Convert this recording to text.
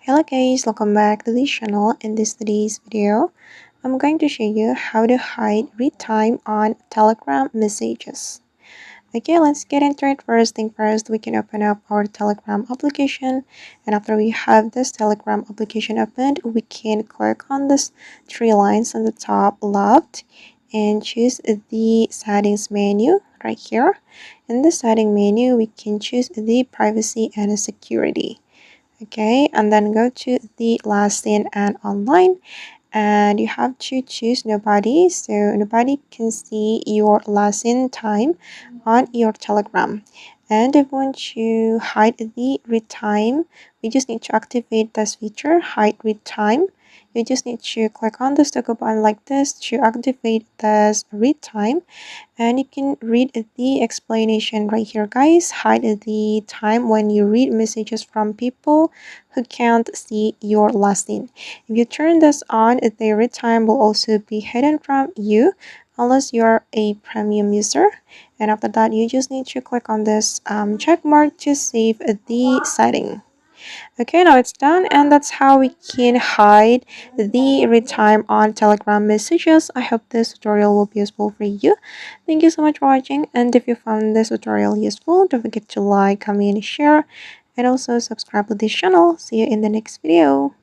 Hello guys, welcome back to the channel. In today's video, I'm going to show you how to hide read time on Telegram messages. Okay, let's get into it. First thing first, we can open up our Telegram application, and after we have this Telegram application opened, we can click on this three lines on the top left and choose the settings menu right here. In the setting menu, we can choose the privacy and security. Okay, and then go to the last seen and online, and you have to choose nobody, so nobody can see your last seen time on your Telegram. And if we want to hide the read time, we just need to activate this feature, hide read time. You just need to click on the toggle button like this to activate this read time, and you can read the explanation right here, guys. Hide the time when you read messages from people who can't see your last name. If you turn this on, the read time will also be hidden from you unless you're a premium user. And after that, you just need to click on this check mark to save the setting. Okay, now it's done, and that's how we can hide the read time on Telegram messages. I hope this tutorial will be useful for you. Thank you so much for watching, and if you found this tutorial useful, don't forget to like, comment, share, and also subscribe to this channel. See you in the next video.